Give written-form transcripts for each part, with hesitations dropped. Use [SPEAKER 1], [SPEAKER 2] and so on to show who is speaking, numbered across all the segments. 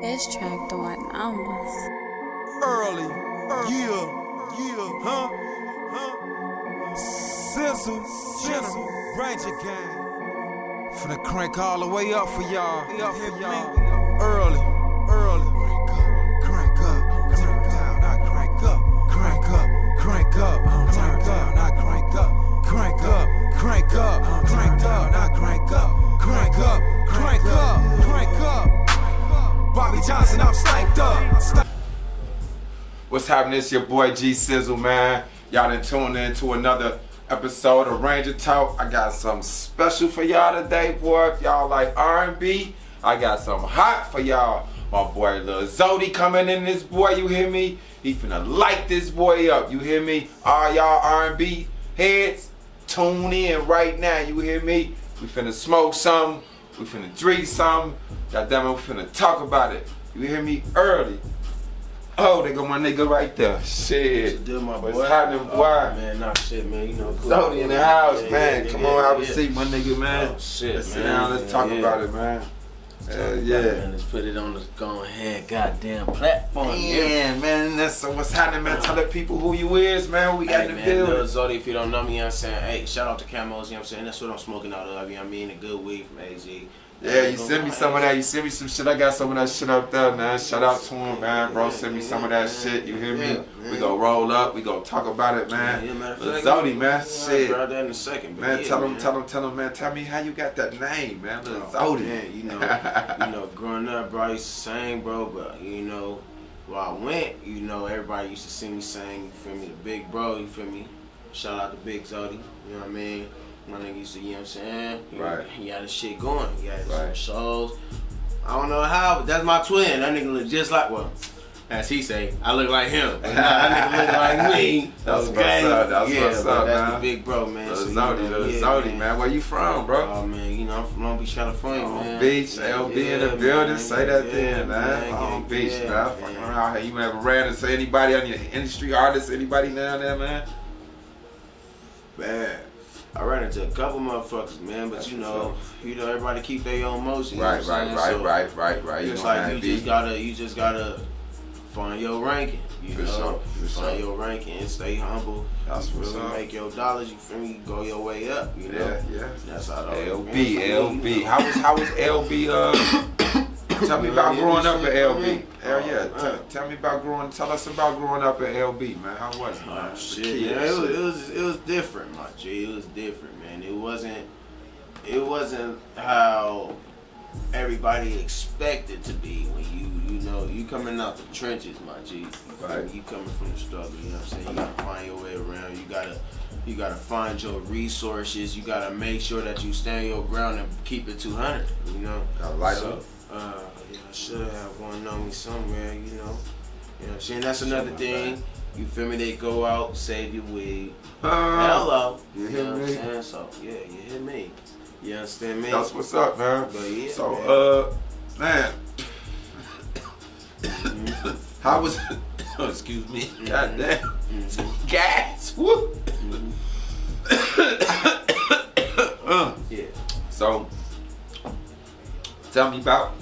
[SPEAKER 1] This track doing numbers.
[SPEAKER 2] Early, yeah, huh? Sizzle, Ranger Gang. Finna crank all the way up for y'all. Early, crank up, turn down, I crank up, crank up, turn down, I crank up, crank up, turn down, I crank up, crank up. Bobby Johnson, I'm sniped up.
[SPEAKER 3] What's happening? It's your boy G Syl, man. Y'all done tuned in to another episode of Ranger Talk. I got something special for y'all today, boy. If y'all like R&B, I got something hot for y'all. My boy Lil Zodi coming in this boy, you hear me? He finna light this boy up, you hear me? All y'all R&B heads, tune in right now, you hear me? We finna smoke something, we finna drink something. Goddamn it, we finna talk about it. You hear me? Early. Oh, they go my nigga right there. Shit. What's happening, boy?
[SPEAKER 4] Oh, man, nah, shit, man. You know, cool.
[SPEAKER 3] Zodi in the house,
[SPEAKER 4] yeah,
[SPEAKER 3] man.
[SPEAKER 4] Yeah,
[SPEAKER 3] Come
[SPEAKER 4] yeah,
[SPEAKER 3] on, have a
[SPEAKER 4] yeah.
[SPEAKER 3] seat, my nigga, man.
[SPEAKER 4] Oh, shit,
[SPEAKER 3] let's
[SPEAKER 4] man.
[SPEAKER 3] sit down, let's talk about it, man. Yeah.
[SPEAKER 4] Man, let's put it on the go ahead goddamn platform.
[SPEAKER 3] Yeah, man. That's so what's happening, man. Tell the people who you is, man. Who we got in the building.
[SPEAKER 4] Lil Zodi, if you don't know me, you know what I'm saying? Hey, shout out to Camos, you know what I'm saying? That's what I'm smoking out of, you know what I mean? A good weed from AZ.
[SPEAKER 3] Yeah, you send me some of that. You send me some shit. I got some of that shit up there, man. Shout out to him, man. Bro, send me some of that shit. You hear me? We gonna roll up. We gonna talk about it, man. Lil Zodi, man. Shit.
[SPEAKER 4] About that in a second,
[SPEAKER 3] man, tell him, man. Tell me how you got that name, man. Lil Zodi.
[SPEAKER 4] Man, you know, growing up, bro, I used to sing, bro, but you know, where I went, you know, everybody used to see me sing. You feel me? The big bro, you feel me? Shout out to Big Zodi. You know what I mean? My nigga used to, you know what I'm saying?
[SPEAKER 3] Right.
[SPEAKER 4] He had his shit going. He had his shows. I don't know how, but that's my twin. That nigga look just like, well, as he say, I look like him. But that nigga look like me.
[SPEAKER 3] That's what's up. That's what's up,
[SPEAKER 4] that's
[SPEAKER 3] man.
[SPEAKER 4] the big bro, man.
[SPEAKER 3] Lil
[SPEAKER 4] So,
[SPEAKER 3] Zodi, man. Where you from, bro?
[SPEAKER 4] Oh, man, you know, I'm from Long Beach, California, man.
[SPEAKER 3] Long Beach, LB in the building. Say that then, man. Long Beach, man. Fucking around here. You ever ran into anybody, any industry artists, anybody down there, man?
[SPEAKER 4] Man. I ran into a couple motherfuckers, man, but you know, everybody keep their own motion.
[SPEAKER 3] Right.
[SPEAKER 4] Just
[SPEAKER 3] You
[SPEAKER 4] like you just gotta find your ranking. You know, find your ranking and stay humble.
[SPEAKER 3] That's what's
[SPEAKER 4] really
[SPEAKER 3] up.
[SPEAKER 4] make your dollars. You feel me? Go your way up. You know.
[SPEAKER 3] Yeah.
[SPEAKER 4] That's how the
[SPEAKER 3] LB. How was LB? Tell me about growing up at LB. Hell yeah. Tell me about Tell us about growing up at LB, man. How was it, man?
[SPEAKER 4] Oh shit, yeah, it was different, my G. It was different, man. It wasn't how everybody expected to be when you coming out the trenches, my G.
[SPEAKER 3] Right.
[SPEAKER 4] You coming from the struggle, you know what I'm saying? You gotta find your way around. You gotta find your resources. You gotta make sure that you stand your ground and keep it 200. You know.
[SPEAKER 3] Gotta light up.
[SPEAKER 4] Yeah, I should have one on me somewhere, you know. You know what I'm saying? That's another thing. You feel me? They go out, save your weed. Hello.
[SPEAKER 3] You
[SPEAKER 4] know
[SPEAKER 3] hear
[SPEAKER 4] what
[SPEAKER 3] me?
[SPEAKER 4] I'm saying? So, yeah, you hear me. You understand me?
[SPEAKER 3] That's what's up, man.
[SPEAKER 4] But yeah,
[SPEAKER 3] so, man. How was excuse me. God damn. Gas. Whoop.
[SPEAKER 4] Yeah.
[SPEAKER 3] So, tell me about,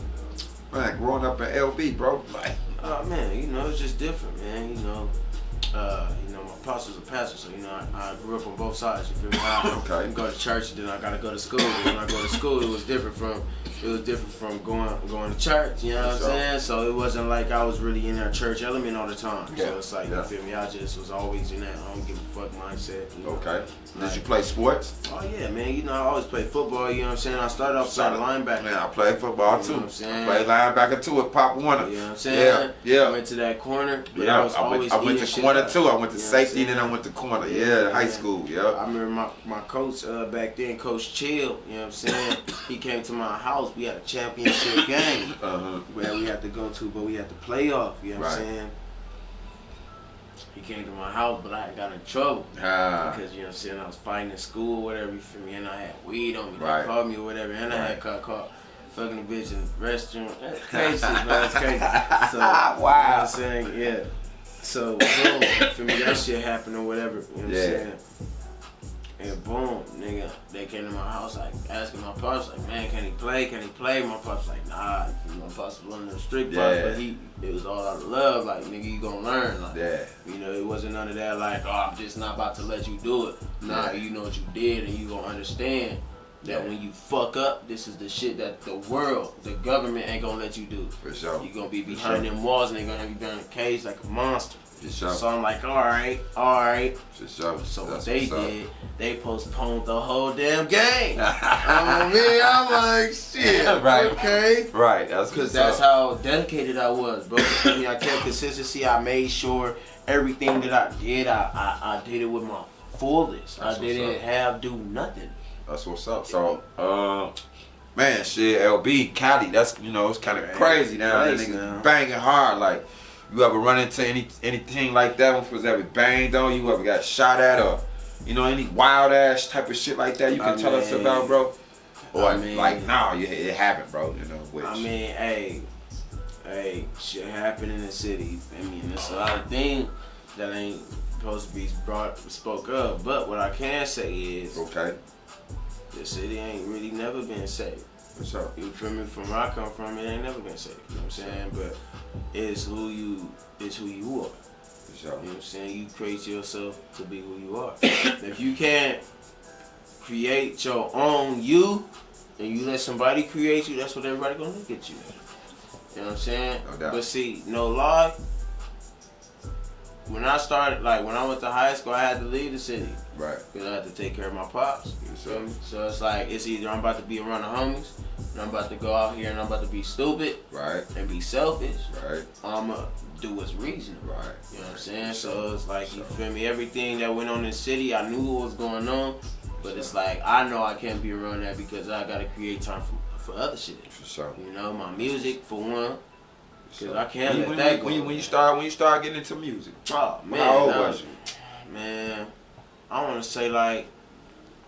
[SPEAKER 3] man, growing up in LB, bro. Like,
[SPEAKER 4] Oh man, you know, it's just different, man. You know, my pops was a pastor, so you know, I grew up on both sides. You feel me? I go to church, and then I gotta go to school. But when I go to school, it was different from going to church. You know what I'm saying? So it wasn't like I was really in that church element all the time.
[SPEAKER 3] Yeah.
[SPEAKER 4] So it's like, you feel me? I just was always in that I don't give a fuck mindset. You know?
[SPEAKER 3] okay. Did you play sports?
[SPEAKER 4] Oh yeah, man. You know, I always played football. You know what I'm saying? I started off playing linebacker.
[SPEAKER 3] Man, I played football too.
[SPEAKER 4] You know what I'm saying?
[SPEAKER 3] I played linebacker too at Pop Warner.
[SPEAKER 4] You know what I'm saying?
[SPEAKER 3] Yeah.
[SPEAKER 4] I went to that corner. But
[SPEAKER 3] Yeah,
[SPEAKER 4] I
[SPEAKER 3] went to corner too. I went to safety, then I went to corner. Yeah, high school. Yeah.
[SPEAKER 4] I remember my coach back then, Coach Chill. You know what I'm saying? He came to my house. We had a championship game where we had to go to, but we had to play off. You know what I'm saying? He came to my house, but I got in trouble because, you know what I'm saying, I was fighting in school or whatever, you feel me, and I had weed on me. They called me or whatever, and I had caught fucking a bitch in the restaurant. That's crazy shit, man. That's crazy. So, wow. You know what I'm saying? Yeah. So, boom, for me, that shit happened or whatever, you know what I'm saying? And boom, nigga, they came to my house like asking my pops, like, man, can he play? Can he play? My pops like, nah, my pops was one of them strict pops, but it was all out of love, like, nigga, you gonna learn. Like, you know, it wasn't none of that like, oh, I'm just not about to let you do it. Nah, you know what you did and you gonna understand that when you fuck up, this is the shit that the world, the government ain't gonna let you do.
[SPEAKER 3] For sure.
[SPEAKER 4] You gonna be behind them walls and they gonna have you behind a cage like a monster.
[SPEAKER 3] For sure.
[SPEAKER 4] So I'm like, all right.
[SPEAKER 3] For sure.
[SPEAKER 4] So what they did, they postponed the whole damn game. I mean, I'm like, shit.
[SPEAKER 3] Right.
[SPEAKER 4] Okay.
[SPEAKER 3] Right. That's
[SPEAKER 4] because that's how dedicated I was, bro. I mean, I kept consistency. I made sure everything that I did, I did it with my fullest.
[SPEAKER 3] That's
[SPEAKER 4] I didn't do nothing.
[SPEAKER 3] That's what's up. So, man, shit, LB, Cali, that's, you know, it's kind of crazy now. That nigga banging hard. Like, you ever run into anything like that? When was ever banged on? You ever got shot at or, you know, any wild ass type of shit like that you can tell us about, bro? Or like, nah, it happened, bro. You know, which
[SPEAKER 4] I mean, hey, shit happen in the city. I mean, there's a lot of things that ain't supposed to be spoke of. But what I can say is, the city ain't really never been safe.
[SPEAKER 3] For sure.
[SPEAKER 4] You feel me? From where I come from, it ain't never been safe. You know what I'm saying? But it's who you are.
[SPEAKER 3] For sure.
[SPEAKER 4] You know what I'm saying? You create yourself to be who you are. If you can't create your own you, and you let somebody create you, that's what everybody gonna look at you. You know what I'm saying?
[SPEAKER 3] No doubt.
[SPEAKER 4] But see, no lie. When I started, like when I went to high school, I had to leave the city.
[SPEAKER 3] Right.
[SPEAKER 4] Because I had to take care of my pops. You feel me? So it's like, it's either I'm about to be around the homies, and I'm about to go out here and I'm about to be stupid.
[SPEAKER 3] Right.
[SPEAKER 4] And be selfish.
[SPEAKER 3] Right.
[SPEAKER 4] I'ma do what's reasonable.
[SPEAKER 3] Right.
[SPEAKER 4] You know what I'm saying? So it's like, you feel me? Everything that went on in the city, I knew what was going on. But it's like, I know I can't be around that because I gotta create time for other shit.
[SPEAKER 3] For sure.
[SPEAKER 4] You know, my music for one. Cause I can't let
[SPEAKER 3] when
[SPEAKER 4] that go.
[SPEAKER 3] When you start getting into music.
[SPEAKER 4] Oh man.
[SPEAKER 3] How old was you?
[SPEAKER 4] Man, I wanna say like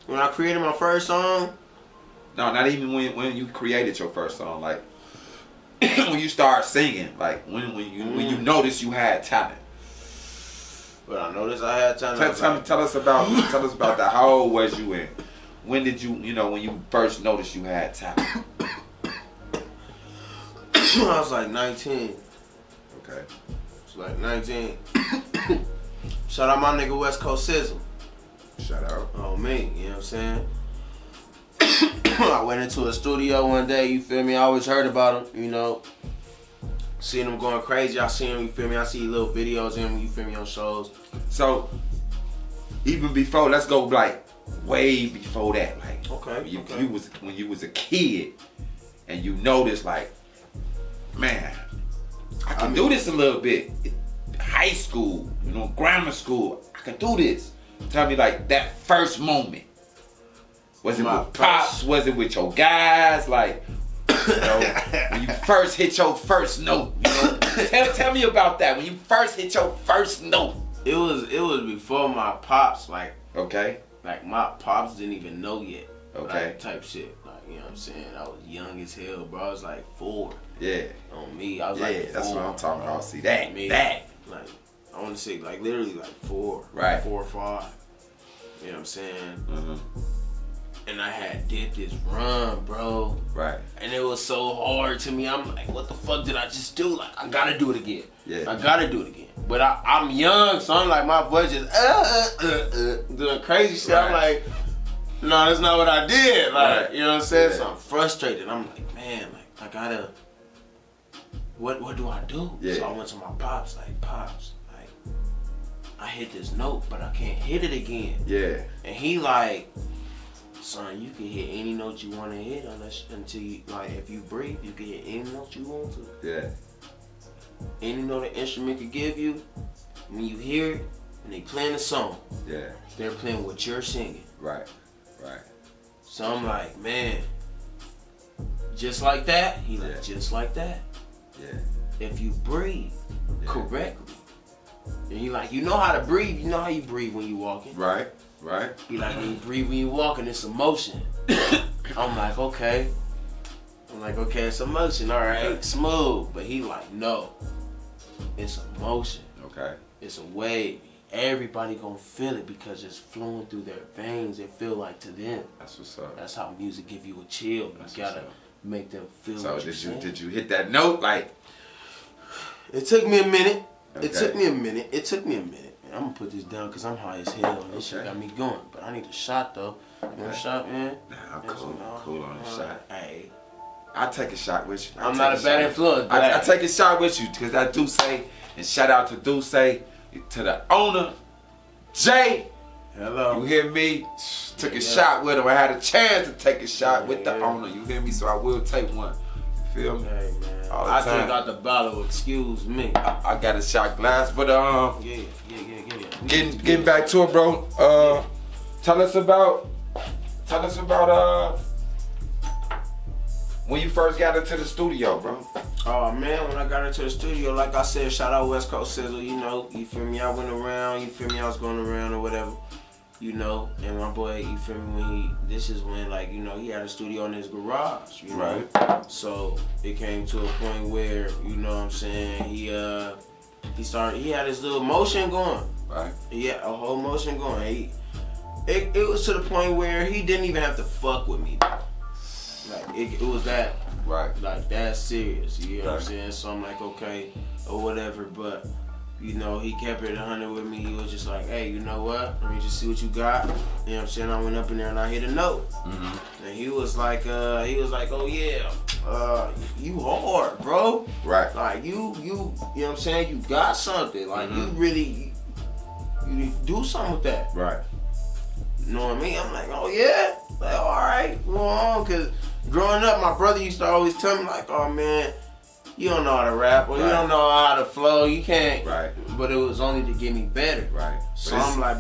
[SPEAKER 4] when I created my first song.
[SPEAKER 3] No, not even when you created your first song. Like when you start singing. Like when you noticed you had talent.
[SPEAKER 4] But I noticed I had talent.
[SPEAKER 3] Tell us about that. How old was you and when did when you first noticed you had talent?
[SPEAKER 4] I was like 19.
[SPEAKER 3] Okay.
[SPEAKER 4] It's like 19. Shout out my nigga West Coast Sizzle.
[SPEAKER 3] Shout out.
[SPEAKER 4] Oh me, you know what I'm saying? I went into a studio one day, you feel me? I always heard about him, you know. Seeing him going crazy, I see him, you feel me? I see little videos of him, you feel me, on shows.
[SPEAKER 3] So even before, let's go like way before that. Like when you was a kid and you noticed like, man, I can do this a little bit. High school, grammar school, I can do this. Tell me like that first moment. Was it with pops? Was it with your guys? Like, when you first hit your first note. Tell me about that. When you first hit your first note.
[SPEAKER 4] It was before my pops. Like my pops didn't even know yet. Like, type shit. Like, you know what I'm saying? I was young as hell, bro. I was like 4.
[SPEAKER 3] Yeah.
[SPEAKER 4] On me, I was like 4.
[SPEAKER 3] That's what I'm talking about. See that?
[SPEAKER 4] Like, I want to say like literally like 4.
[SPEAKER 3] Right.
[SPEAKER 4] 4 or 5. You know what I'm saying?
[SPEAKER 3] Mm-hmm.
[SPEAKER 4] And I had did this run, bro.
[SPEAKER 3] Right.
[SPEAKER 4] And it was so hard to me. I'm like, what the fuck did I just do? Like, I gotta do it again.
[SPEAKER 3] Yeah.
[SPEAKER 4] I gotta do it again. But I'm young, so I'm like, my voice just doing crazy shit. Right. I'm like, no, that's not what I did. Like, you know what I'm saying? Yeah. So I'm frustrated. I'm like, man, like, I gotta, what do I do?
[SPEAKER 3] Yeah.
[SPEAKER 4] So I went to my pops, like, pops, like, I hit this note, but I can't hit it again.
[SPEAKER 3] Yeah. And
[SPEAKER 4] he like, son, you can hit any note you want to hit until you, like, if you breathe, you can hit any note you want to.
[SPEAKER 3] Yeah.
[SPEAKER 4] Any note an instrument could give you, when you hear it, and they playing the song, they're playing what you're singing.
[SPEAKER 3] Right, right.
[SPEAKER 4] So I'm like, man, just like that? He like, just like that?
[SPEAKER 3] Yeah.
[SPEAKER 4] If you breathe correctly, and he like, you know how to breathe, you know how you breathe when you walking.
[SPEAKER 3] Right. Right.
[SPEAKER 4] He like, when you breathe when you walking, it's emotion. I'm like, okay. It's emotion, all right, smooth. But he like, no, it's emotion.
[SPEAKER 3] Okay.
[SPEAKER 4] It's a wave. everybody gonna feel it because it's flowing through their veins. It feel like to them.
[SPEAKER 3] That's what's up.
[SPEAKER 4] That's how music give you a chill. You gotta make them feel.
[SPEAKER 3] So
[SPEAKER 4] what
[SPEAKER 3] did you hit that note? Like,
[SPEAKER 4] it took me a minute.
[SPEAKER 3] Okay.
[SPEAKER 4] It took me a minute. I'm gonna put this down because I'm high as hell and this shit got me going. But I need a shot though. You want a shot, man?
[SPEAKER 3] Nah, I'm cool on the shot. Hey, I'll take a shot with you.
[SPEAKER 4] I'm not a bad influence.
[SPEAKER 3] I take a shot with you because I do say, and shout out to do say, to the owner, Jay.
[SPEAKER 4] Hello.
[SPEAKER 3] You hear me? Took a shot with him. I had a chance to take a shot with the owner. You hear me? So I will take one. You feel me?
[SPEAKER 4] Hey man.
[SPEAKER 3] All the
[SPEAKER 4] I
[SPEAKER 3] time.
[SPEAKER 4] took out the bottle. Excuse me.
[SPEAKER 3] I got a shot glass, but
[SPEAKER 4] Yeah.
[SPEAKER 3] getting back to it, bro. Tell us about when you first got into the studio, bro.
[SPEAKER 4] Oh man, when I got into the studio, like I said, shout out West Coast Sizzle, you know, you feel me? I went around, you feel me? I was going around or whatever, you know, and my boy, you feel me? This is when, like, you know, he had a studio in his garage, you know?
[SPEAKER 3] Right.
[SPEAKER 4] So it came to a point where, you know what I'm saying, he had his little motion going.
[SPEAKER 3] Right.
[SPEAKER 4] He had a whole motion going. It was to the point where he didn't even have to fuck with me, bro. Like, it was that.
[SPEAKER 3] Right.
[SPEAKER 4] Like, that's serious, you know what I'm saying? So I'm like, okay, or whatever, but, you know, he kept it 100 with me. He was just like, hey, you know what? Let me just see what you got. You know what I'm saying? I went up in there and I hit a note. Mm-hmm. And he was like, oh yeah, you hard, bro.
[SPEAKER 3] Right.
[SPEAKER 4] Like, you know what I'm saying? You got something. Like, you really, you do something with that.
[SPEAKER 3] Right.
[SPEAKER 4] You know what I mean? I'm like, oh yeah? Like, all right, go on, because growing up, my brother used to always tell me, like, oh man, you don't know how to rap, or you don't know how to flow, you can't.
[SPEAKER 3] Right.
[SPEAKER 4] But it was only to get me better.
[SPEAKER 3] Right.
[SPEAKER 4] So I'm like,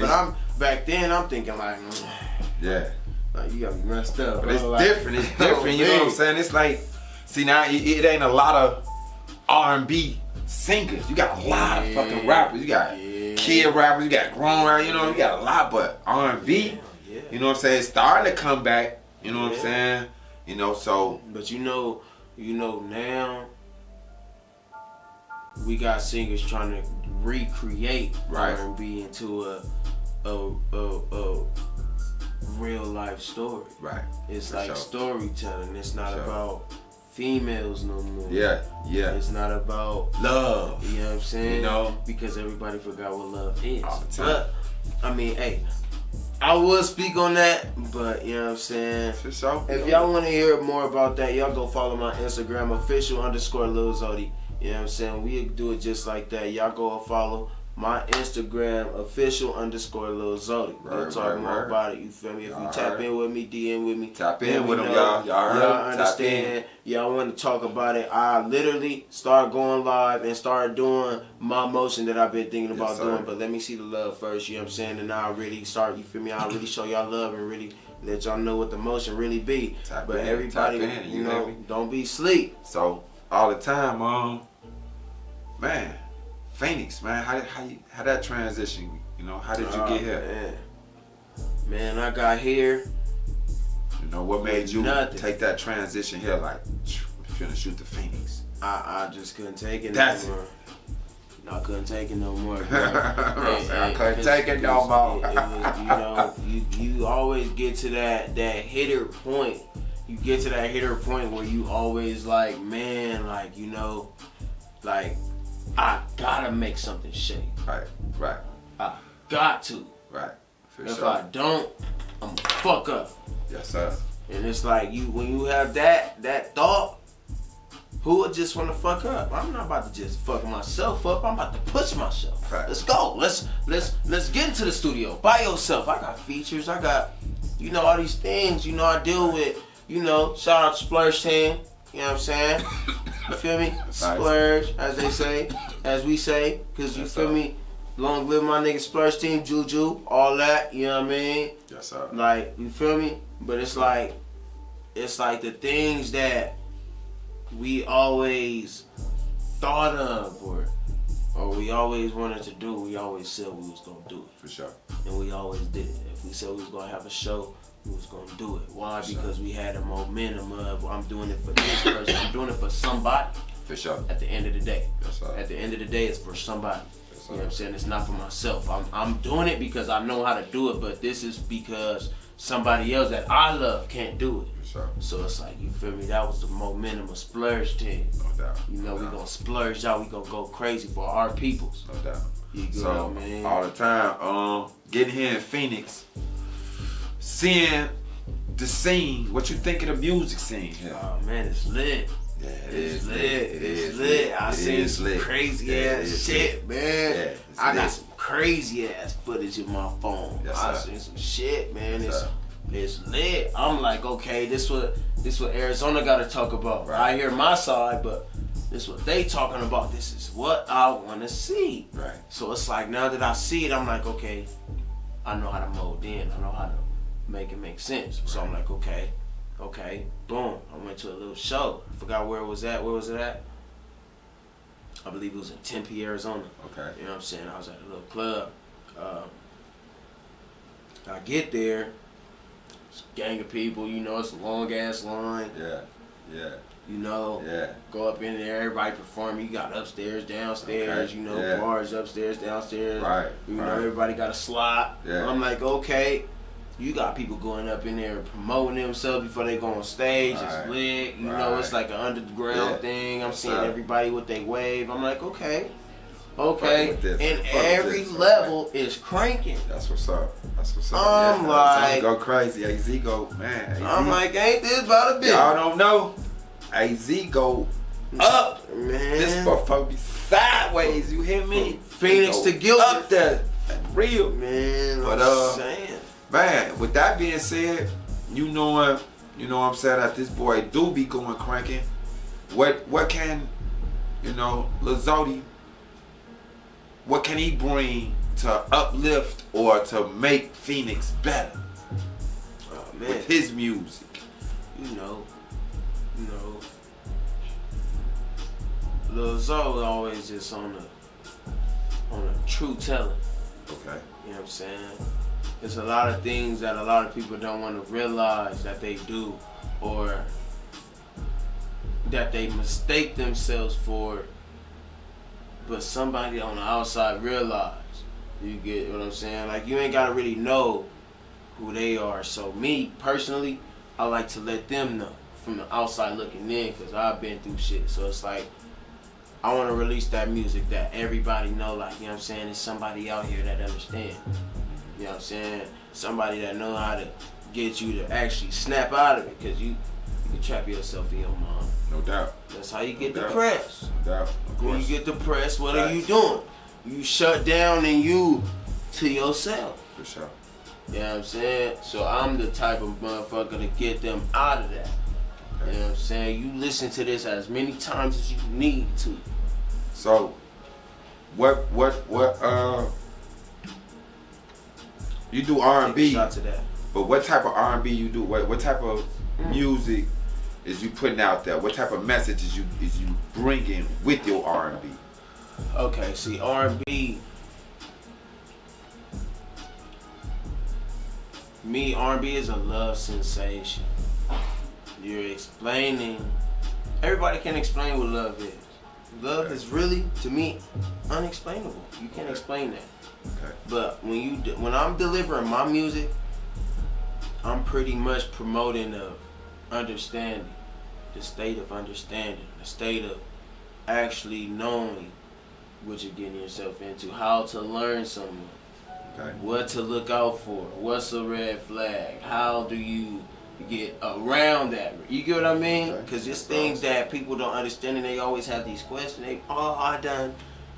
[SPEAKER 4] back then, I'm thinking like,
[SPEAKER 3] yeah.
[SPEAKER 4] Like, you got me messed up.
[SPEAKER 3] But it's
[SPEAKER 4] like,
[SPEAKER 3] different, you know what I'm saying? It's like, see now, it ain't a lot of R&B singers. You got a lot of fucking rappers. You got kid rappers, you got grown rappers, you know, you got a lot, but R&B, you know what I'm saying, it's starting to come back, you know what I'm saying, you know, so. But you know now, we got singers trying to recreate R&B into a real life story. Right. It's for like storytelling. It's not about females no more. Yeah. It's not about love. You know what I'm saying? You know, because everybody forgot what love is. All the time. But I mean, hey, I will speak on that, but you know what I'm saying? For sure. If y'all want to hear more about that, y'all go follow my Instagram, official_Lil Zodi. You know what I'm saying? We do it just like that. Y'all go and follow my Instagram, official_Lil Zodi. We'll talk more about it. You feel me? If you tap in with me, DM with me. Tap in with them, y'all. Y'all understand. Y'all want to talk about it. I literally start going live and start doing my motion that I've been thinking about doing. But let me see the love first, you know what I'm saying? And I'll really start, you feel me? I'll really show y'all love and really let y'all know what the motion really be. But everybody, you know, don't be sleep. So, all the time, man. Phoenix, man, how that transition? You know, how did you get here? Man, I got here. You know, what made you take that transition here? Like, I'm finna shoot the Phoenix. I just couldn't take it no more. I couldn't take it no more. I couldn't take it no more. It was, you know, you always get to that hitter point. You get to that hitter point where you always like, man, like, you know, like, I gotta make something shake. Right. I got to. Right. If I don't, I'm gonna fuck up. Yes, sir. And it's like when you have that thought, who would just want to fuck up? I'm not about to just fuck myself up. I'm about to push myself. Right. Let's go. Let's get into the studio by yourself. I got features. I got, you know, all these things. You know, I deal with. You know, shout out to Splurge Team. You know what I'm saying? You feel me? Splurge, as they say, as we say, because you feel me? Long live my nigga Splurge Team, Juju, all that, you know what I mean? Yes, sir. Like, you feel me? But it's like the things that we always thought of or we always wanted to do, we always said we was gonna do it. For sure. And we always did it. If we said we was gonna have a show, we was gonna do it. Why? Because we had a momentum of, I'm doing it for this person, I'm doing it for somebody. For sure. At the end of the day. At the end of the day, it's for somebody. Yes, sir.
[SPEAKER 4] You know what I'm saying? It's not for myself. I'm doing it because I know how to do it, but this is because somebody else that I love can't do it.
[SPEAKER 3] For sure.
[SPEAKER 4] So it's like, you feel me? That was the momentum of splurge thing.
[SPEAKER 3] No doubt.
[SPEAKER 4] You know, we gonna splurge out. We gonna go crazy for our peoples.
[SPEAKER 3] No doubt.
[SPEAKER 4] You good,
[SPEAKER 3] So
[SPEAKER 4] man?
[SPEAKER 3] all the time, getting here in Phoenix, seeing the scene. What you think of the music scene here?
[SPEAKER 4] Oh man, it's lit.
[SPEAKER 3] Yeah,
[SPEAKER 4] It's lit. It's lit. I seen some crazy ass shit, man.
[SPEAKER 3] Yeah,
[SPEAKER 4] I got
[SPEAKER 3] lit.
[SPEAKER 4] some crazy ass footage in my phone.
[SPEAKER 3] Yes,
[SPEAKER 4] I
[SPEAKER 3] sir.
[SPEAKER 4] seen some shit, man.
[SPEAKER 3] Yes,
[SPEAKER 4] It's lit. I'm like, okay, this what Arizona got to talk about.
[SPEAKER 3] Right.
[SPEAKER 4] I hear my side, but this what they talking about. This is what I want to see.
[SPEAKER 3] Right.
[SPEAKER 4] So it's like, now that I see it, I'm like, okay, I know how to mold in. I know how to make it make sense. So I'm like, okay, boom. I went to a little show. I forgot where it was at. Where was it at? I believe it was in Tempe, Arizona.
[SPEAKER 3] Okay.
[SPEAKER 4] You know what I'm saying? I was at a little club. I get there, it's a gang of people, you know, it's a long ass line.
[SPEAKER 3] Yeah.
[SPEAKER 4] You know, go up in there, everybody performing. You got upstairs, downstairs,
[SPEAKER 3] Okay.
[SPEAKER 4] you know,
[SPEAKER 3] Yeah.
[SPEAKER 4] bars upstairs, downstairs.
[SPEAKER 3] Right.
[SPEAKER 4] You know,
[SPEAKER 3] Right.
[SPEAKER 4] everybody got a slot.
[SPEAKER 3] Yeah.
[SPEAKER 4] I'm like, okay, you got people going up in there promoting themselves before they go on stage.
[SPEAKER 3] Right.
[SPEAKER 4] It's lit. You know, it's like an underground
[SPEAKER 3] Yeah.
[SPEAKER 4] thing. I'm
[SPEAKER 3] Yes,
[SPEAKER 4] seeing
[SPEAKER 3] sir.
[SPEAKER 4] everybody with they wave. I'm like, okay.
[SPEAKER 3] Fucking with this.
[SPEAKER 4] And
[SPEAKER 3] Fucking with
[SPEAKER 4] every
[SPEAKER 3] this.
[SPEAKER 4] level is cranking.
[SPEAKER 3] That's what's up. That's what's up.
[SPEAKER 4] I'm
[SPEAKER 3] yeah,
[SPEAKER 4] like-
[SPEAKER 3] go crazy. AZ go, man. AZ,
[SPEAKER 4] I'm like, ain't this about a bitch?
[SPEAKER 3] y'all don't know. AZ go up.
[SPEAKER 4] Man.
[SPEAKER 3] This motherfucker be sideways. You hear me?
[SPEAKER 4] Phoenix
[SPEAKER 3] Go
[SPEAKER 4] to Gilbert.
[SPEAKER 3] up there. Real.
[SPEAKER 4] Man,
[SPEAKER 3] But,
[SPEAKER 4] I'm saying.
[SPEAKER 3] Man, with that being said, you know what I'm saying, that this boy do be going cranking. What can, Lil Zodi, what can he bring to uplift or to make Phoenix better
[SPEAKER 4] Oh, man.
[SPEAKER 3] with his music?
[SPEAKER 4] You know, Lil Zodi always just on a true telling.
[SPEAKER 3] Okay.
[SPEAKER 4] You know what I'm saying? There's a lot of things that a lot of people don't want to realize that they do, or that they mistake themselves for, but somebody on the outside realize. You get what I'm saying? Like, you ain't gotta really know who they are. So me personally, I like to let them know from the outside looking in, because I've been through shit. So it's like, I want to release that music that everybody know, like, you know what I'm saying, there's somebody out here that understand. You know what I'm saying? Somebody that know how to get you to actually snap out of it, because you can trap yourself in your mind.
[SPEAKER 3] No doubt.
[SPEAKER 4] That's how you get
[SPEAKER 3] No doubt.
[SPEAKER 4] depressed.
[SPEAKER 3] No doubt. Of
[SPEAKER 4] When
[SPEAKER 3] course.
[SPEAKER 4] you get depressed, what are you
[SPEAKER 3] Facts.
[SPEAKER 4] doing? You shut down and you to yourself.
[SPEAKER 3] For sure.
[SPEAKER 4] You know what I'm saying? So I'm the type of motherfucker to get them out of that. You know what I'm saying? You listen to this as many times as you need to.
[SPEAKER 3] So, what you do
[SPEAKER 4] Take a
[SPEAKER 3] R&B,
[SPEAKER 4] shot to that.
[SPEAKER 3] but what type of R&B you do? What type of music is you putting out there? What type of message is you bringing with your R&B?
[SPEAKER 4] Okay, see, R&B. Me, R&B is a love sensation. You're explaining. Everybody can explain what love is. Love is really, to me, unexplainable. You can't explain that.
[SPEAKER 3] Okay.
[SPEAKER 4] But when I'm delivering my music, I'm pretty much promoting the understanding, the state of understanding, the state of actually knowing what you're getting yourself into, how to learn someone,
[SPEAKER 3] Okay.
[SPEAKER 4] what to look out for, what's a red flag, how do you get around that. You get what I mean?
[SPEAKER 3] Okay.
[SPEAKER 4] Because it's things that people don't understand, and they always have these questions.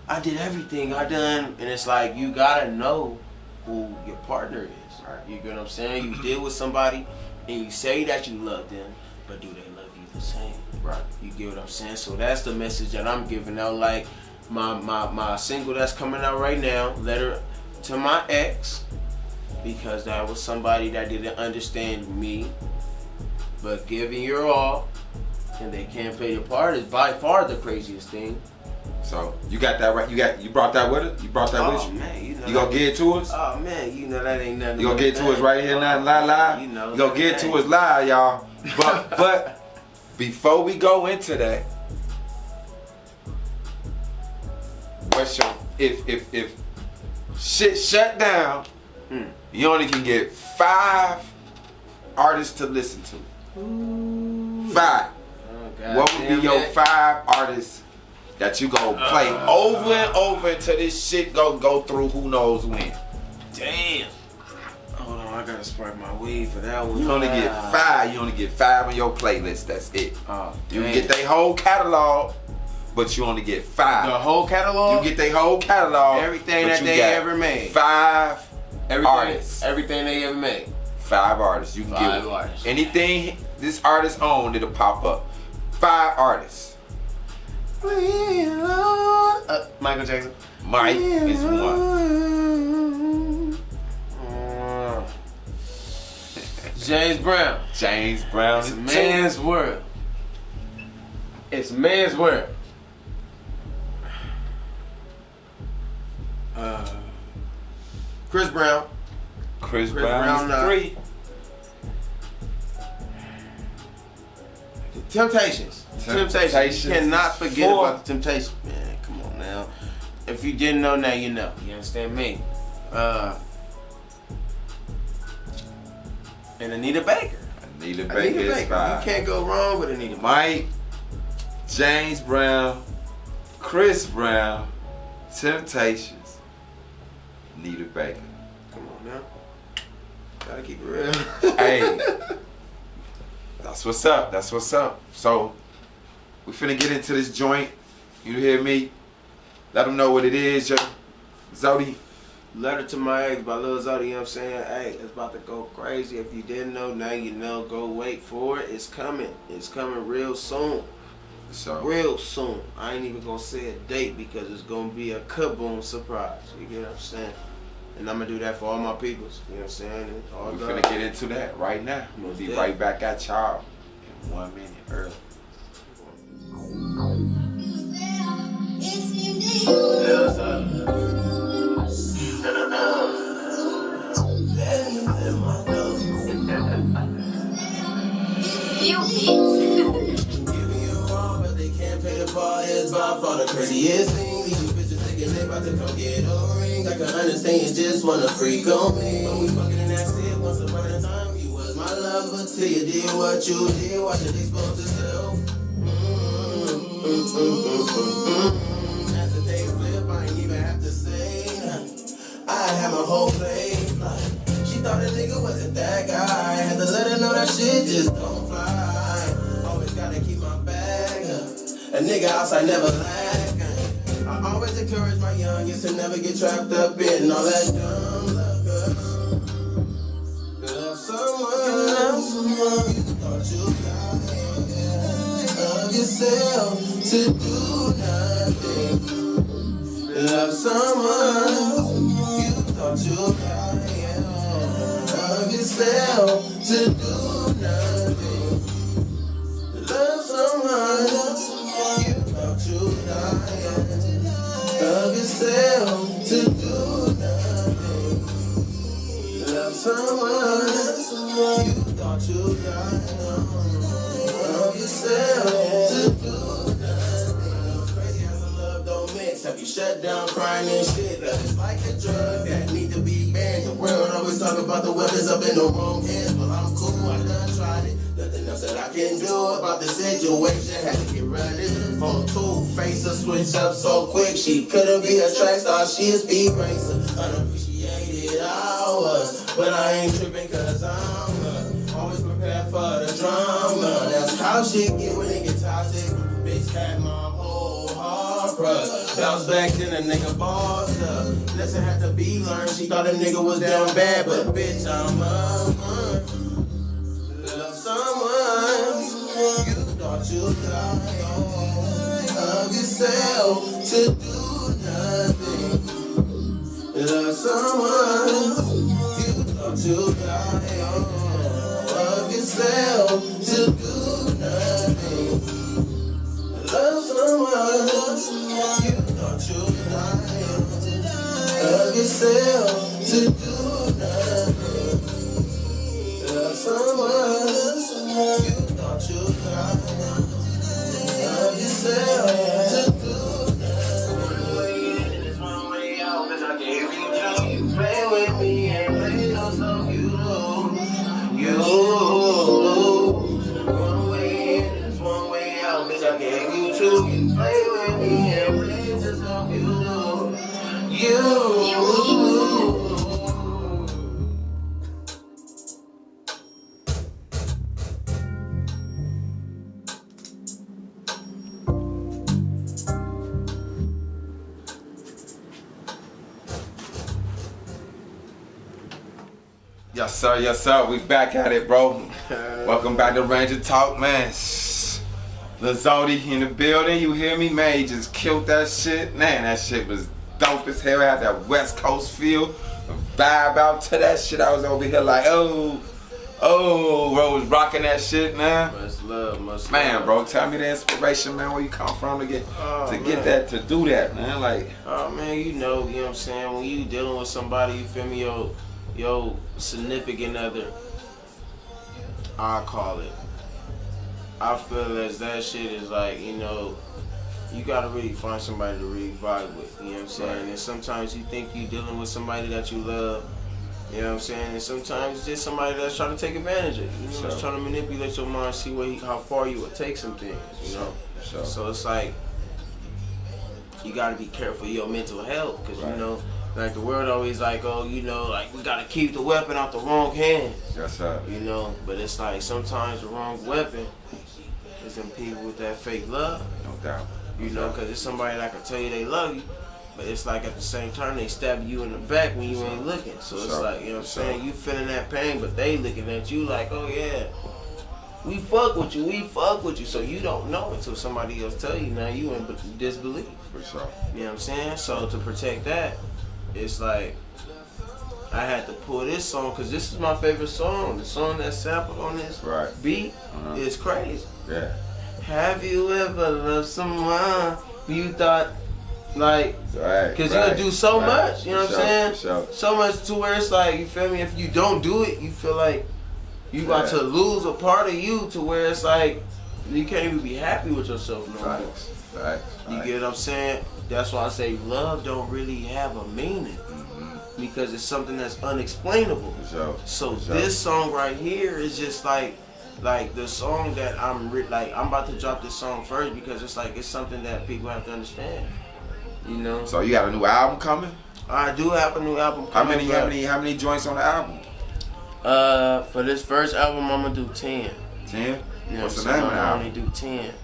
[SPEAKER 4] I did everything, and it's like, you gotta know who your partner is.
[SPEAKER 3] Right.
[SPEAKER 4] You get what I'm saying? You deal with somebody and you say that you love them, but do they love you the same?
[SPEAKER 3] Right.
[SPEAKER 4] You get what I'm saying? So that's the message that I'm giving out. Like my single that's coming out right now, Letter to My Ex, because that was somebody that didn't understand me, but giving your all and they can't play their part is by far the craziest thing.
[SPEAKER 3] So you got that right. You brought that with it. You brought that with you.
[SPEAKER 4] Man,
[SPEAKER 3] You gonna get it to us?
[SPEAKER 4] Oh man, you know that ain't nothing.
[SPEAKER 3] You gonna get it to us right here now, live?
[SPEAKER 4] You know,
[SPEAKER 3] you gonna get it to us live, y'all. But before we go into that, if shit shut down, you only can get 5 artists to listen to. 5. What would be your 5 artists that you go play over and over until this shit go through who knows when?
[SPEAKER 4] Damn. Hold on, I gotta spark my weed for that one.
[SPEAKER 3] You only get 5. You only get 5 on your playlist. That's it.
[SPEAKER 4] Oh,
[SPEAKER 3] you can get their whole catalog, but you only get 5.
[SPEAKER 4] The whole catalog?
[SPEAKER 3] You get their whole catalog.
[SPEAKER 4] Everything that they ever made.
[SPEAKER 3] 5 artists.
[SPEAKER 4] Everything they ever made.
[SPEAKER 3] 5 artists. You can
[SPEAKER 4] 5
[SPEAKER 3] get
[SPEAKER 4] artists.
[SPEAKER 3] anything this artist owned, it'll pop up. 5 artists.
[SPEAKER 4] Michael Jackson.
[SPEAKER 3] Mike is one.
[SPEAKER 4] James Brown.
[SPEAKER 3] James Brown
[SPEAKER 4] It's
[SPEAKER 3] is
[SPEAKER 4] a man's world. It's a man's world. Chris Brown.
[SPEAKER 3] Chris Brown is 3.
[SPEAKER 4] Temptations.
[SPEAKER 3] Temptations.
[SPEAKER 4] You cannot forget
[SPEAKER 3] 4.
[SPEAKER 4] about the Temptations. Man, come on now. If you didn't know, now you know. You understand me? And Anita Baker.
[SPEAKER 3] Anita Baker is 5.
[SPEAKER 4] You can't go wrong with Anita Baker.
[SPEAKER 3] Mike, James Brown, Chris Brown, Temptations, Anita Baker.
[SPEAKER 4] Come on now. Gotta keep it real.
[SPEAKER 3] Hey, that's what's up. That's what's up. So, we finna get into this joint. You hear me? Let them know what it is, yo. Zodi.
[SPEAKER 4] Letter to My Ex by Lil Zodi, you know what I'm saying? Hey, it's about to go crazy. If you didn't know, now you know. Go wait for it. It's coming. It's coming real soon.
[SPEAKER 3] So,
[SPEAKER 4] Real soon. I ain't even gonna say a date because it's gonna be a kaboom surprise. You get what I'm saying? And I'm gonna do that for all my peoples. You know what I'm saying? And all
[SPEAKER 3] we
[SPEAKER 4] love.
[SPEAKER 3] finna get into that right now. We'll be right back at y'all in 1 minute early.
[SPEAKER 5] For the craziest thing, these bitches thinking they about to come get a ring. I can understand you just wanna freak on me. When we fucking and that's it, once upon a time you was my lover. Till you did what you did, watch it expose itself. As the day flip, I ain't even have to say nothing. I had my whole plate like she thought the nigga wasn't that guy. Had to let her know that shit just don't fly. Always gotta keep my bag up. A nigga outside never lack. I always encourage my youngest to never get trapped up in all that dumb love. Love someone, you thought you got it. Love yourself to do nothing. Love someone, you thought you got it. Love yourself to do nothing. Love someone. You dying. Love yourself to do nothing. Love someone. You thought you died. Love yourself to do nothing. Crazy how some love don't mix. Have you shut down crying and shit? Love is like a drug that need to be banned. The world always talk about the weapons up in the wrong hands. Well, I'm cool. I done tried it. Nothing else that I can do about the situation. Had to get ready. On Two-Face, switch up so quick. She couldn't be a track star, she a speed racer. Unappreciated hours, but I ain't tripping cause I'm always prepared for the drama. That's how shit get when it get toxic. Bitch had my whole heart, bruh. Bounce back, then a nigga bossed up. Lesson had to be learned. She thought a nigga was down bad, but bitch, I'm love someone. You thought you died. Love yourself to do nothing. Love someone. You thought you died. Love yourself to do nothing. Love someone. You thought you died. Love yourself to do nothing. Love someone. You thought you died. Love yourself to do nothing. you.
[SPEAKER 3] Yes, sir. Yes, sir. We back at it, bro. Welcome back to Ranger Talk, man. Lil Zodi in the building. You hear me, man? He just killed that shit. Man, that shit was dope as hell. It had that West Coast feel, a vibe out to that shit. I was over here like, oh, bro, was rocking that shit, man.
[SPEAKER 4] Much love, much
[SPEAKER 3] Man,
[SPEAKER 4] love.
[SPEAKER 3] bro, tell me the inspiration, man. Where you come from to get that, to do that, man? Like,
[SPEAKER 4] oh man, you know what I'm saying? When you dealing with somebody, you feel me, your significant other, I call it. I feel as that shit is like, you know, you gotta really find somebody to really vibe with, you know what I'm saying? Right. And sometimes you think you dealing with somebody that you love, you know what I'm saying? And sometimes it's just somebody that's trying to take advantage of you, you know, that's trying to manipulate your mind, see how far you would take some things, you know? So it's like, you gotta be careful of your mental health, because you know, like the world always like, oh, you know, like we gotta keep the weapon out the wrong hands.
[SPEAKER 3] Yes, sir.
[SPEAKER 4] You know, but it's like sometimes the wrong weapon is in people with that fake love.
[SPEAKER 3] No doubt.
[SPEAKER 4] You know, because it's somebody that can tell you they love you, but it's like at the same time they stab you in the back when you ain't looking. So it's like, you know what I'm saying? You feeling that pain, but they looking at you like, oh yeah, we fuck with you. So you don't know until somebody else tell you. Now you in disbelief.
[SPEAKER 3] For sure.
[SPEAKER 4] You know what I'm saying? So to protect that, it's like I had to pull this song because this is my favorite song. The song that's sampled on this beat is crazy.
[SPEAKER 3] Yeah.
[SPEAKER 4] Have you ever loved someone you thought like, because you gonna do so much, you know what I'm saying? So much to where it's like, you feel me? If you don't do it, you feel like you about to lose a part of you to where it's like you can't even be happy with yourself no more. You get what I'm saying? That's why I say love don't really have a meaning, because it's something that's unexplainable. So this song right here is just like the song that I'm about to drop this song first, because it's like it's something that people have to understand. You know. So
[SPEAKER 3] you got a new album coming?
[SPEAKER 4] I do have a new album coming.
[SPEAKER 3] How many joints on the album?
[SPEAKER 4] For this first album, I'm gonna do 10.
[SPEAKER 3] 10?
[SPEAKER 4] You know
[SPEAKER 3] What's the name of the album?
[SPEAKER 4] I only do 10.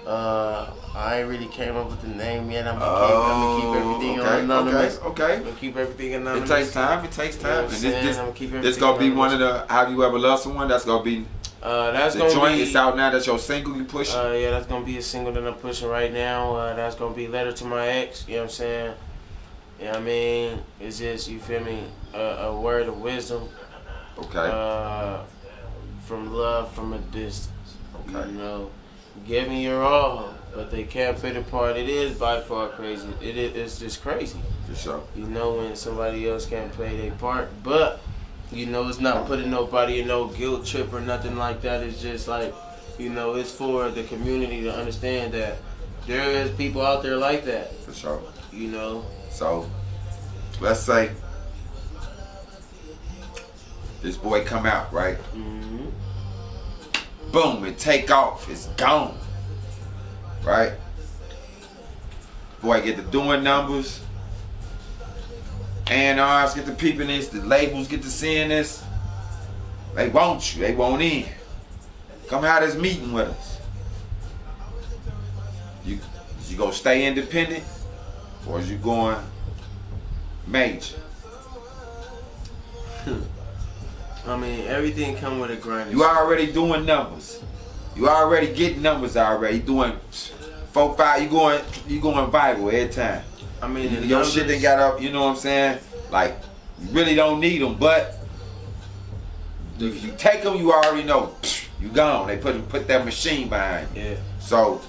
[SPEAKER 4] I ain't really came up with the name yet. I'm gonna keep everything anonymous.
[SPEAKER 3] Okay.
[SPEAKER 4] I'm gonna keep everything anonymous.
[SPEAKER 3] It takes time.
[SPEAKER 4] You know
[SPEAKER 3] this gonna be one of the Have You Ever Loved Someone? That's gonna be
[SPEAKER 4] that's
[SPEAKER 3] the
[SPEAKER 4] gonna
[SPEAKER 3] joint.
[SPEAKER 4] be,
[SPEAKER 3] it's out now. That's your single you pushing.
[SPEAKER 4] Yeah, that's gonna be a single that I'm pushing right now. That's gonna be Letter to My Ex. You know what I'm saying? You know what I mean? It's just, you feel me, a word of wisdom.
[SPEAKER 3] Okay.
[SPEAKER 4] From love from a distance.
[SPEAKER 3] Okay.
[SPEAKER 4] You know, give me your all, but they can't play the part. It is by far crazy. It's just crazy.
[SPEAKER 3] For sure.
[SPEAKER 4] You know, when somebody else can't play their part, but you know, it's not putting nobody in no guilt trip or nothing like that. It's just like, you know, it's for the community to understand that there is people out there like that.
[SPEAKER 3] For sure.
[SPEAKER 4] You know.
[SPEAKER 3] So, let's say this boy come out, right? Boom, it take off. It's gone. Right? Boy get to doing numbers. A&Rs get to peeping this. The labels get to seeing this. They want you. They want in. Come have this meeting with us. You gonna stay independent, or is you going major?
[SPEAKER 4] I mean, everything come with a grind.
[SPEAKER 3] You already doing numbers. You already getting numbers already. You doing 4, 5. You going viral every time.
[SPEAKER 4] I mean,
[SPEAKER 3] your shit done got up. You know what I'm saying? Like, you really don't need them, but if you take them, you already know you gone. They put that machine behind you.
[SPEAKER 4] Yeah.
[SPEAKER 3] So,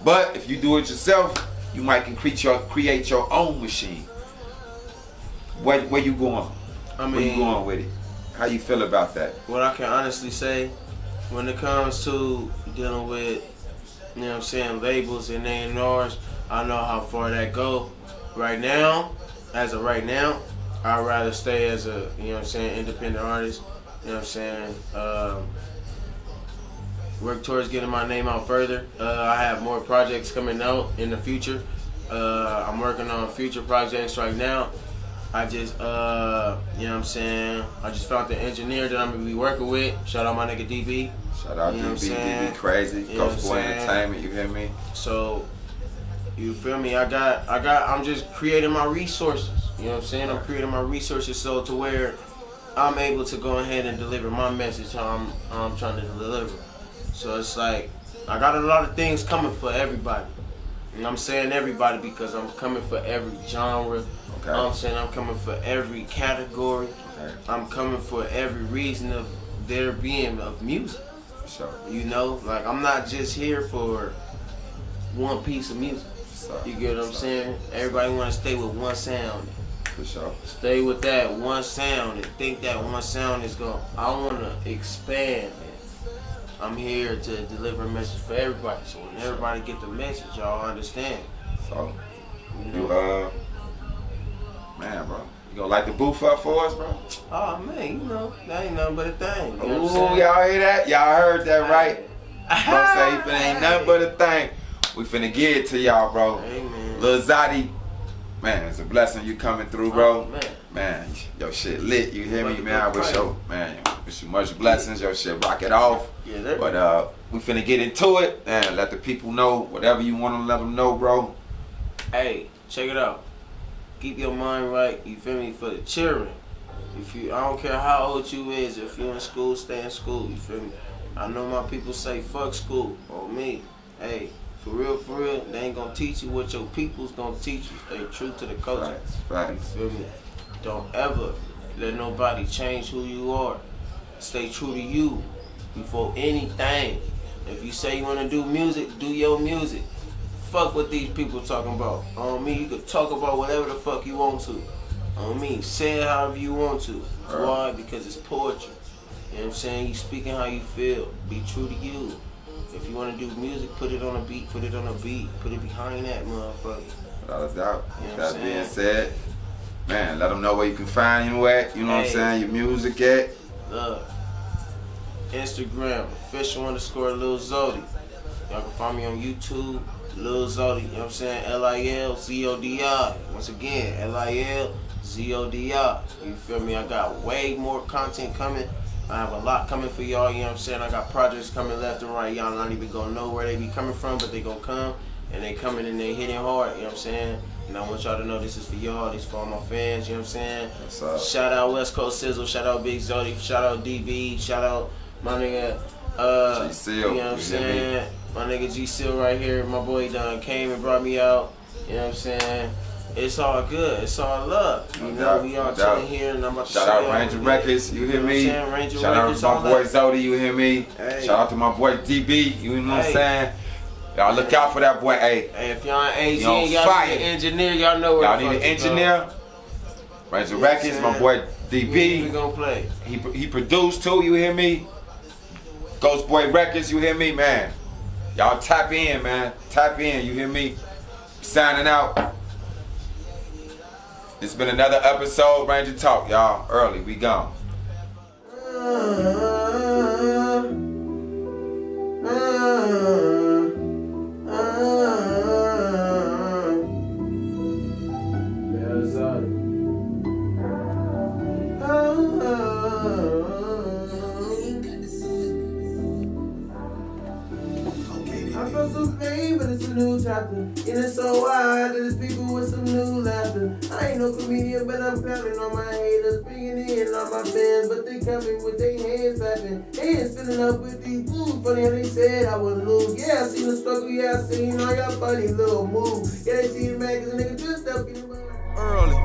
[SPEAKER 3] but if you do it yourself, you might can create your own machine. Where you going?
[SPEAKER 4] I mean,
[SPEAKER 3] where you going with it? How you feel about that?
[SPEAKER 4] What I can honestly say, when it comes to dealing with, you know what I'm saying, labels and A&Rs, I know how far that go. Right now, as of right now, I'd rather stay as a, you know what I'm saying, independent artist. You know what I'm saying? Work towards getting my name out further. I have more projects coming out in the future. I'm working on future projects right now. I just, you know what I'm saying? I just found the engineer that I'm gonna be working with. Shout out my nigga DB.
[SPEAKER 3] Shout out
[SPEAKER 4] You know
[SPEAKER 3] DB,
[SPEAKER 4] what I'm
[SPEAKER 3] DB crazy.
[SPEAKER 4] You know what I'm
[SPEAKER 3] Ghost Boy
[SPEAKER 4] saying?
[SPEAKER 3] Entertainment, you hear me?
[SPEAKER 4] So, you feel me? I'm just creating my resources. You know what I'm saying? I'm creating my resources so to where I'm able to go ahead and deliver my message how I'm trying to deliver. So it's like, I got a lot of things coming for everybody. And I'm saying everybody because I'm coming for every genre.
[SPEAKER 3] Okay.
[SPEAKER 4] You know what I'm saying? I'm coming for every category.
[SPEAKER 3] Okay.
[SPEAKER 4] I'm coming for every reason of there being of music.
[SPEAKER 3] For sure.
[SPEAKER 4] You know, like I'm not just here for one piece of music. You get what I'm saying? Everybody want to stay with one sound.
[SPEAKER 3] For sure.
[SPEAKER 4] Stay with that one sound and think that one sound is going. I want to expand. I'm here to deliver a message for everybody. So when everybody get the message, y'all understand.
[SPEAKER 3] So,
[SPEAKER 4] You
[SPEAKER 3] you
[SPEAKER 4] know?
[SPEAKER 3] man, bro, you gonna light the booth up for us, bro?
[SPEAKER 4] Oh man, you know, that ain't nothing but a thing. You know what I'm
[SPEAKER 3] Ooh,
[SPEAKER 4] saying?
[SPEAKER 3] y'all hear that? Y'all heard that, right? Bro say it ain't nothing but a thing. We finna get it to y'all, bro.
[SPEAKER 4] Amen.
[SPEAKER 3] Lil Zodi, man, it's a blessing you coming through, bro.
[SPEAKER 4] Oh, man.
[SPEAKER 3] Man, your shit lit, you hear me,
[SPEAKER 4] Motherfucker
[SPEAKER 3] man? I wish
[SPEAKER 4] crazy.
[SPEAKER 3] wish you much blessings, your shit rock it off.
[SPEAKER 4] Yeah, that.
[SPEAKER 3] But we finna get into it and let the people know whatever you want to let them know, bro.
[SPEAKER 4] Hey, check it out. Keep your mind right, you feel me, for the children. I don't care how old you is, if you in school, stay in school, you feel me? I know my people say fuck school, or me. Hey, for real, they ain't gonna teach you what your people's gonna teach you. Stay true to the culture.
[SPEAKER 3] Facts.
[SPEAKER 4] You feel me? Don't ever let nobody change who you are. Stay true to you before anything. If you say you wanna do music, do your music. Fuck what these people talking about. On me, you could talk about whatever the fuck you want to. On me, say it however you want to. Why? Because it's poetry. You know what I'm saying? You speaking how you feel. Be true to you. If you want to do music, put it on a beat, put it on a beat. Put it behind that motherfucker.
[SPEAKER 3] Without a doubt.
[SPEAKER 4] You know what
[SPEAKER 3] That
[SPEAKER 4] I'm
[SPEAKER 3] being
[SPEAKER 4] saying?
[SPEAKER 3] said, man, let them know where you can find you at. You know what I'm
[SPEAKER 4] Hey.
[SPEAKER 3] saying? Your music at.
[SPEAKER 4] Look, Instagram, official_ Lil Zodi. Y'all can find me on YouTube, Lil Zodi. You know what I'm saying? LILZODI. Once again, LILZODI. You feel me? I got way more content coming. I have a lot coming for y'all, you know what I'm saying? I got projects coming left and right. Y'all not even gonna know where they be coming from, but they gonna come, and they coming and they hitting hard, you know what I'm saying? And I want y'all to know this is for y'all, this is for all my fans, you know what I'm saying?
[SPEAKER 3] What's up?
[SPEAKER 4] Shout out West Coast Sizzle, shout out Big Zodi, shout out DB, shout out my nigga,
[SPEAKER 3] G Syl,
[SPEAKER 4] you know what I'm
[SPEAKER 3] you hear me?
[SPEAKER 4] saying? My nigga G Syl right here, my boy done came and brought me out, you know what I'm saying? It's all good. It's all love. You know, we all chilling here, and I'm about to
[SPEAKER 3] Shout out Ranger Records, you hear me?
[SPEAKER 4] know what I'm saying? Ranger
[SPEAKER 3] Shout out
[SPEAKER 4] Records,
[SPEAKER 3] to my
[SPEAKER 4] all
[SPEAKER 3] boy
[SPEAKER 4] that.
[SPEAKER 3] Zodi, you hear me?
[SPEAKER 4] Hey.
[SPEAKER 3] Shout out to my boy DB, you know what I'm
[SPEAKER 4] Hey.
[SPEAKER 3] saying? Y'all look out for that boy. Hey,
[SPEAKER 4] Hey, if y'all ain't AG,
[SPEAKER 3] You on
[SPEAKER 4] y'all
[SPEAKER 3] fire.
[SPEAKER 4] need an engineer, y'all know where
[SPEAKER 3] y'all
[SPEAKER 4] the
[SPEAKER 3] need an
[SPEAKER 4] fuck to go.
[SPEAKER 3] engineer? Ranger
[SPEAKER 4] You know what I'm
[SPEAKER 3] Records, my
[SPEAKER 4] saying?
[SPEAKER 3] boy
[SPEAKER 4] We
[SPEAKER 3] DB.
[SPEAKER 4] gonna play.
[SPEAKER 3] He produced too, you hear me? Ghost Boy Records, you hear me, man? Y'all tap in, man. Tap in, you hear me? Signing out. It's been another episode, Ranger Talk, y'all. Early, we gone.
[SPEAKER 5] I felt some pain, but it's a new chapter. And it's so wide that it's people with some new laughter. I ain't no comedian, but I'm counting on my haters, bringing in all my fans, but they coming with their hands slapping. Hands filling up with these funny how they said I would lose. Yeah, I seen the struggle, yeah, I seen all y'all funny little moves. Yeah, they see the man, cause the nigga just up in the
[SPEAKER 2] Early.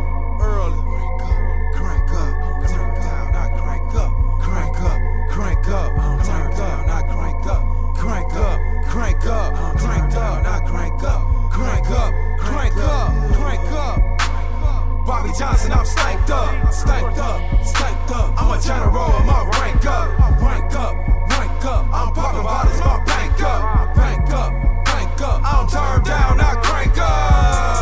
[SPEAKER 2] Crank up, turn down, I crank up, crank up, crank up, turn down, I crank up, crank up, crank up, crank down, I crank up, crank up, crank up, crank up. Bobby Johnson, I'm stacked up, stacked up, stacked up. I'm a general, I'm a rank up, rank up, rank up. I'm popping bottles.